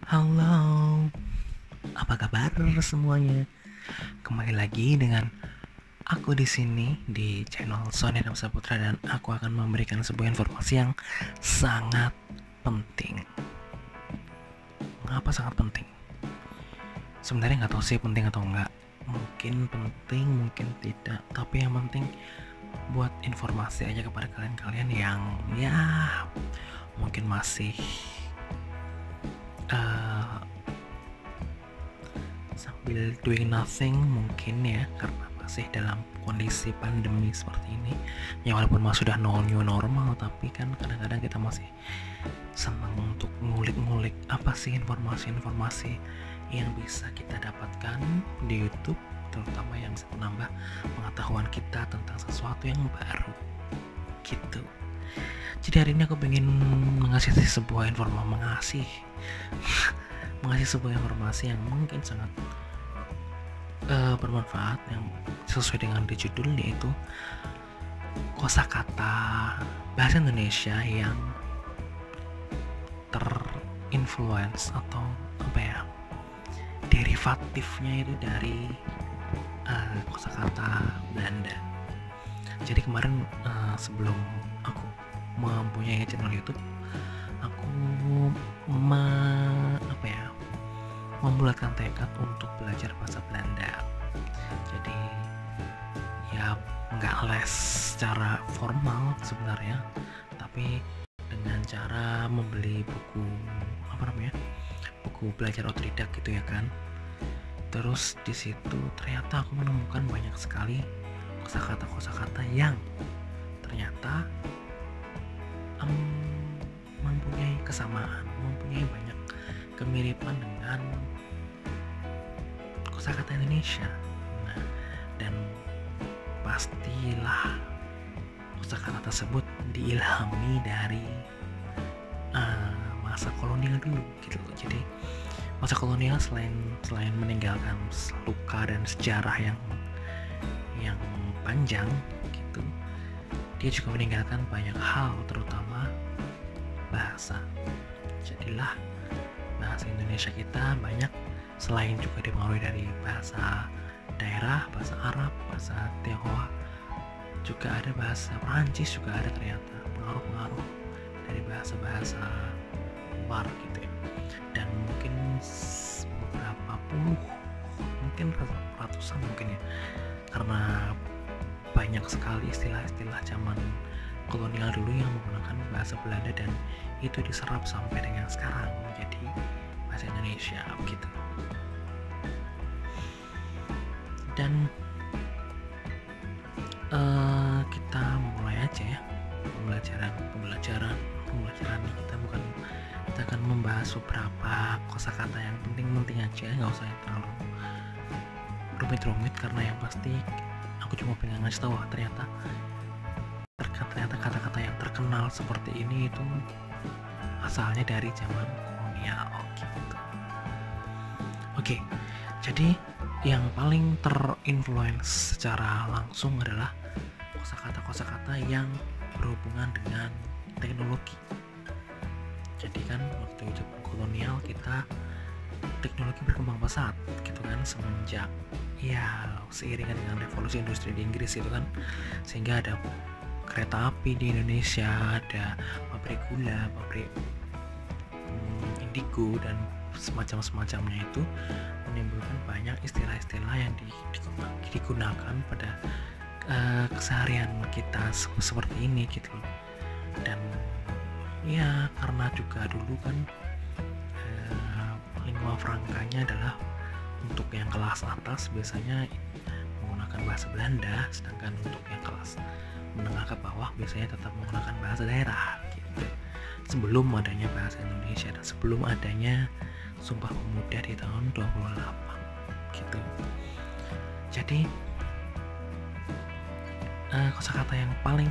Halo, apa kabar semuanya? Kembali lagi dengan aku di sini di channel Sony Adam Saputra, dan aku akan memberikan sebuah informasi yang sangat penting. Mengapa sangat penting? Sebenarnya nggak tahu sih penting atau enggak. Mungkin penting, mungkin tidak. Tapi yang penting buat informasi aja kepada kalian-kalian yang mungkin masih sambil doing nothing mungkin ya, karena masih dalam kondisi pandemi seperti ini ya. Walaupun sudah new normal, tapi kan kadang-kadang kita masih senang untuk ngulik-ngulik apa sih informasi-informasi yang bisa kita dapatkan di YouTube, terutama yang bisa menambah pengetahuan kita tentang sesuatu yang baru gitu. Jadi hari ini aku pengen mengasih sebuah informasi yang mungkin sangat bermanfaat, yang sesuai dengan di judul, yaitu kosakata bahasa Indonesia yang terinfluence atau derivatifnya itu dari kosakata Belanda. Jadi kemarin sebelum aku mempunyai channel YouTube, aku membulatkan tekad untuk belajar bahasa Belanda. Jadi ya nggak les secara formal sebenarnya, tapi dengan cara membeli buku buku belajar otodidak gitu ya kan. Terus di situ ternyata aku menemukan banyak sekali kosakata yang ternyata mempunyai kesamaan, mempunyai banyak kemiripan dengan kosakata Indonesia. Nah, dan pastilah kosakata tersebut diilhami dari masa kolonial dulu gitu. Jadi masa kolonial selain meninggalkan luka dan sejarah yang panjang gitu, dia juga meninggalkan banyak hal, terutama bahasa. Jadilah bahasa Indonesia kita banyak, selain juga dipengaruhi dari bahasa daerah, bahasa Arab, bahasa Tionghoa, juga ada bahasa Perancis, juga ada ternyata pengaruh-pengaruh dari bahasa-bahasa luar gitu ya. Dan mungkin beberapa puluh, mungkin ratusan mungkin ya, karena banyak sekali istilah-istilah zaman kolonial dulu yang menggunakan bahasa Belanda, dan itu diserap sampai dengan sekarang menjadi bahasa Indonesia begitu. Dan kita mulai aja ya pembelajaran kita akan membahas beberapa kosakata yang penting aja, nggak usah yang terlalu rumit, karena yang pasti aku cuma pengen ngasih tahu ternyata kata-kata yang terkenal seperti ini itu asalnya dari zaman kolonial gitu. Oke, jadi yang paling terinfluence secara langsung adalah kosakata yang berhubungan dengan teknologi. Jadi kan waktu zaman kolonial kita teknologi berkembang pesat gitu kan, semenjak seiringan dengan revolusi industri di Inggris itu kan, sehingga ada kereta api di Indonesia, ada pabrik gula, pabrik indigo dan semacamnya, itu menimbulkan banyak istilah-istilah yang digunakan pada keseharian kita seperti ini gitu. Dan ya karena juga dulu kan lingua francanya adalah untuk yang kelas atas biasanya menggunakan bahasa Belanda, sedangkan untuk yang kelas menengah ke bawah biasanya tetap menggunakan bahasa daerah gitu. Sebelum adanya bahasa Indonesia dan sebelum adanya Sumpah Pemuda di tahun 28 gitu. Jadi kosakata yang paling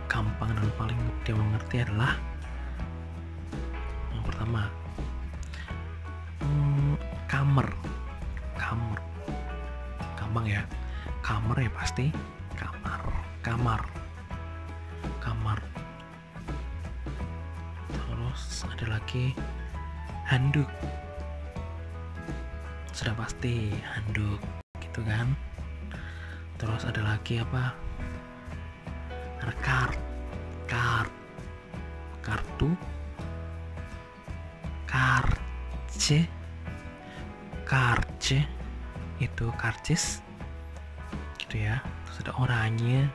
gampang dan paling mudah mengerti adalah yang pertama, kamar. Gampang ya, kamar ya pasti kamar. Terus Terus ada lagi handuk, sudah pasti handuk gitu kan. Terus ada lagi apa, ada kartu, karce itu karcis gitu ya. Terus ada oranye,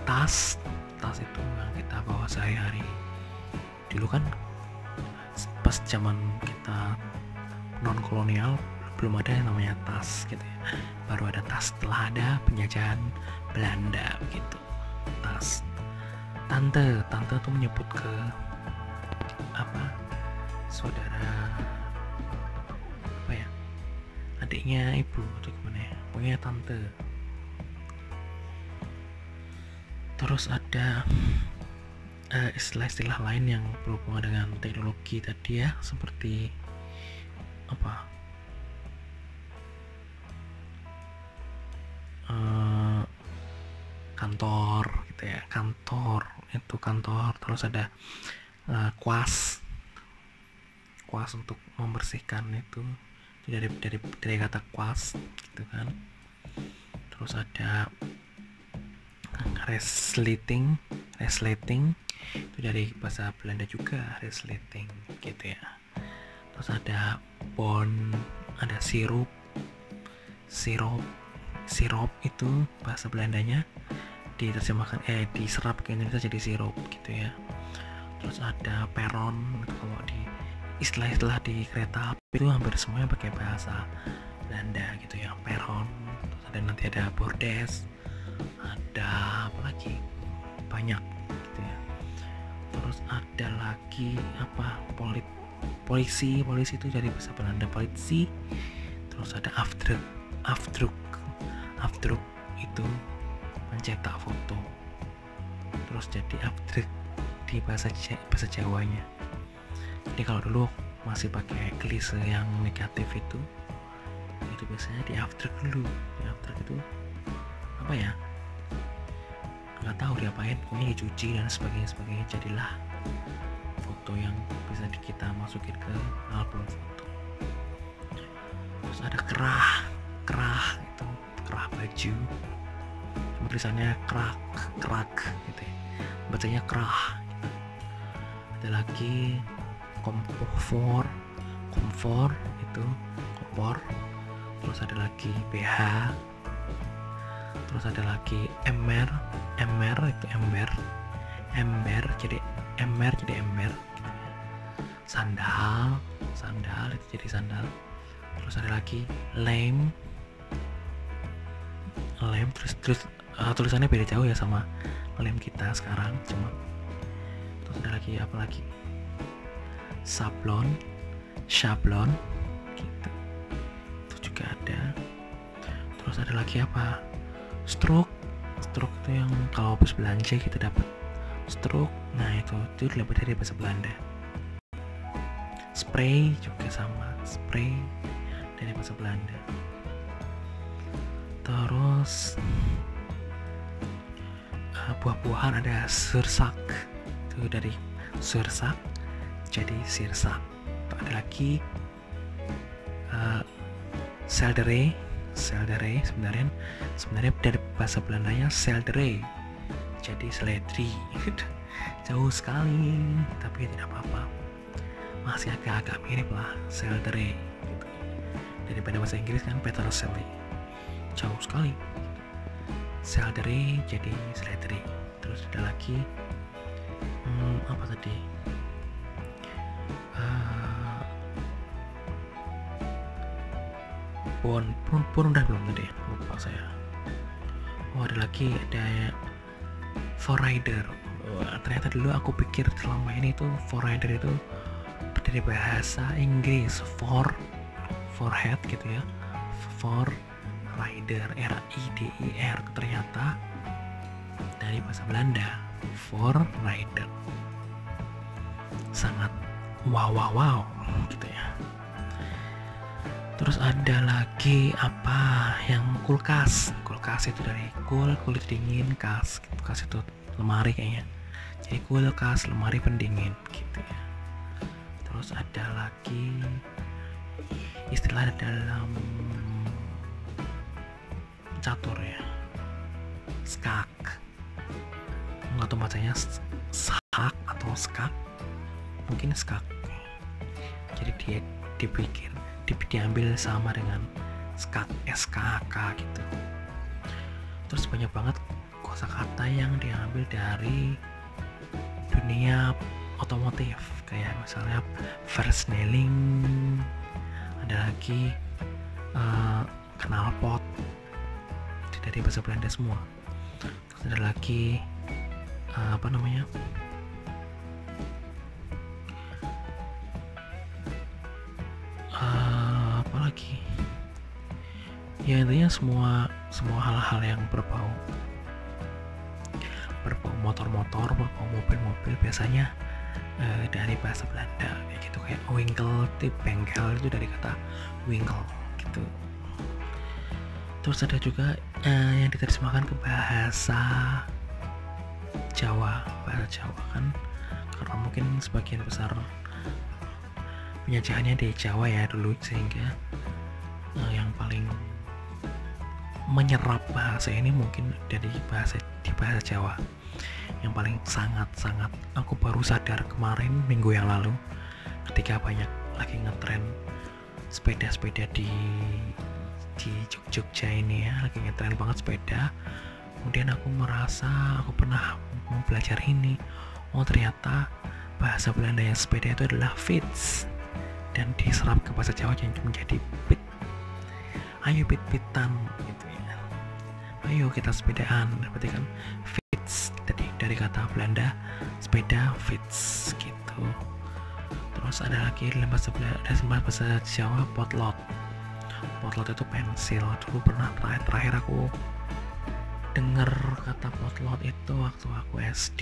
tas itu yang kita bawa sehari-hari. Dulu kan pas zaman kita non kolonial belum ada yang namanya tas gitu ya, baru ada tas setelah ada penjajahan Belanda gitu. Tas. Tante tuh menyebut ke apa, saudara apa ya, adiknya ibu atau gimana ya, pokoknya tante. Terus ada istilah-istilah lain yang berhubungan dengan teknologi tadi ya, seperti apa, kantor gitu ya, kantor. Terus ada kuas untuk membersihkan itu dari kata kuas gitu kan. Terus ada resleting itu dari bahasa Belanda juga, resleting gitu ya. Terus ada bon, ada sirup itu bahasa Belandanya diterjemahkan diserap ke Indonesia jadi sirup gitu ya. Terus ada peron, kalau di istilah-istilah di kereta api itu hampir semuanya pakai bahasa Belanda gitu ya, peron. Terus ada nanti ada bordes, ada apa lagi, banyak gitu ya. Terus ada lagi apa, polisi itu dari bahasa Belanda polisi. Terus ada afdruk itu mencetak foto. Terus jadi afdruk di bahasa Jawanya. Jadi kalau dulu masih pakai klise yang negatif itu biasanya di afdruk dulu. Di afdruk itu apa ya, nggak tahu diapain, pokoknya dicuci dan sebagainya, jadilah foto yang bisa kita masukin ke album foto. Terus ada kerah itu, kerah baju, tulisannya kerak gitu ya, bacanya kerah gitu. Ada lagi komfor itu kompor. Terus ada lagi BH. Terus ada lagi ember itu ember jadi ember sandal itu jadi sandal. Terus ada lagi lem terus tulisannya beda jauh ya sama lem kita sekarang cuma. Terus ada lagi apa lagi, sablon gitu, itu juga ada. Terus ada lagi apa, stroke itu yang kalau habis belanja kita dapat stroke. Nah itu dapat dari bahasa Belanda. Spray juga sama, spray dari bahasa Belanda. Terus buah-buahan ada sursak, itu dari sursak jadi sirsak. Ada lagi seldere sebenarnya dari bahasa Belandanya seldere jadi seledri. Jauh sekali tapi tidak apa-apa, masih agak mirip lah seldere gitu. Daripada bahasa Inggris kan peterselly, jauh sekali. Seldere jadi seledri. Terus ada lagi apa tadi, pun udah belum tadi, lupa saya. Ada lagi ada forrider. Ternyata dulu aku pikir selama ini tuh forrider itu dari bahasa Inggris, forehead gitu ya, for rider, rider, ternyata dari bahasa Belanda, for rider. Sangat wow gitu ya. Terus ada lagi apa yang kulkas itu dari kulit dingin, kas itu lemari kayaknya, jadi kulkas lemari pendingin gitu gitu ya. Terus ada lagi istilah dalam catur ya, skak, nggak tahu bacanya sak atau skak, mungkin skak. Jadi dia diambil sama dengan skak, SKK gitu. Terus banyak banget kosakata yang diambil dari dunia otomotif, kayak misalnya versnelling, ada lagi knalpot, dari bahasa Belanda semua. Terus ada lagi apa lagi ya, intinya semua hal-hal yang berbau motor-motor, berbau mobil-mobil biasanya dari bahasa Belanda kayak gitu, kayak winkel, tip bengkel itu dari kata winkel gitu. Terus ada juga yang diterjemahkan ke bahasa Jawa kan, karena mungkin sebagian besar penyajiannya di Jawa ya dulu, sehingga yang paling menyerap bahasa ini mungkin di bahasa Jawa. Yang paling sangat aku baru sadar kemarin minggu yang lalu ketika banyak lagi ngetren sepeda di Jogja ini ya, lagi ngetren banget sepeda. Kemudian aku merasa aku pernah mau belajar ini, oh ternyata bahasa Belanda yang sepeda itu adalah fiets, dan diserap ke bahasa Jawa yang menjadi pit. Ayo pit-pitan gitu ya, ayo kita sepedaan, berarti kan fiets dari kata Belanda sepeda, fiets gitu. Terus ada lagi dalam bahasa Jawa potlot itu pensil. Dulu pernah terakhir aku dengar kata potlot itu waktu aku SD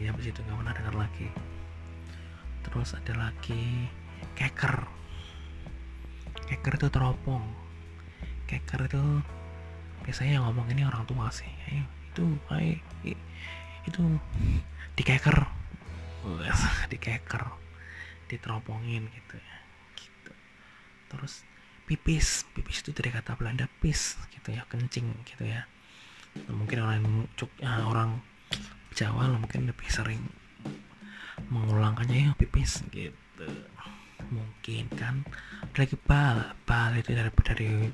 ya, habis itu nggak pernah dengar lagi. Terus ada lagi keker itu teropong. Keker itu biasanya yang ngomong ini orang tua sih, itu dikeker, diteropongin gitu ya gitu. Terus pipis itu dari kata Belanda pis gitu ya, kencing gitu ya. Mungkin orang Jawa mungkin lebih sering mengulangkannya ya pipis gitu mungkin kan. Lagi bal itu dari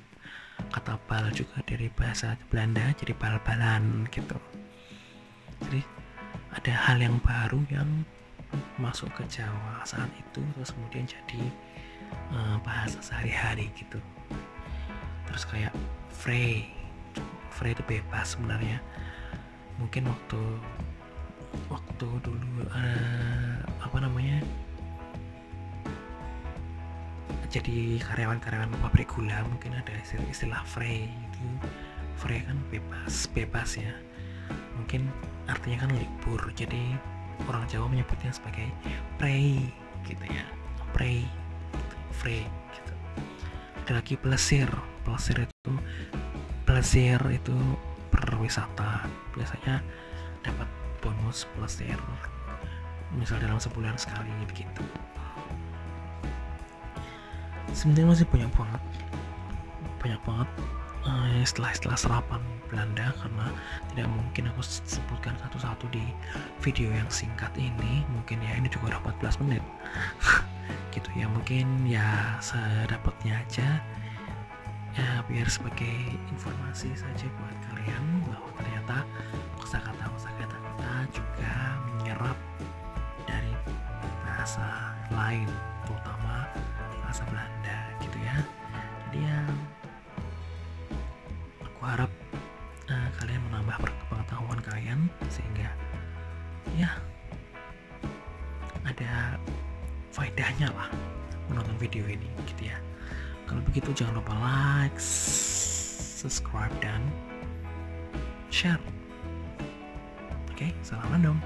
kata bal juga dari bahasa Belanda, jadi bal-balan gitu. Jadi ada hal yang baru yang masuk ke Jawa saat itu, terus kemudian jadi bahasa sehari-hari gitu. Terus kayak free itu bebas sebenarnya. Mungkin waktu dulu jadi karyawan pabrik gula, mungkin ada istilah free itu. Free kan bebas ya, mungkin artinya kan libur, jadi orang Jawa menyebutnya sebagai prei gitu ya, prei gitu, free gitu. Ada lagi plesir itu berwisata, biasanya dapat bonus plesir misal dalam sebulan sekali gitu. Sebenarnya masih banyak banget istilah serapan Belanda, karena tidak mungkin aku sebutkan satu-satu di video yang singkat ini. Mungkin ya ini juga udah 14 menit gitu ya, mungkin ya sedapatnya aja ya, biar sebagai informasi saja buat kalian bahwa ternyata kosakata kita juga menyerap dari bahasa lain, terutama bahasa Belanda gitu ya. Jadi ya aku harap kalian menambah pengetahuan kalian, sehingga ya ada faedahnya lah menonton video ini gitu ya. Kalau begitu jangan lupa like, subscribe, dan share. Oke, salam random.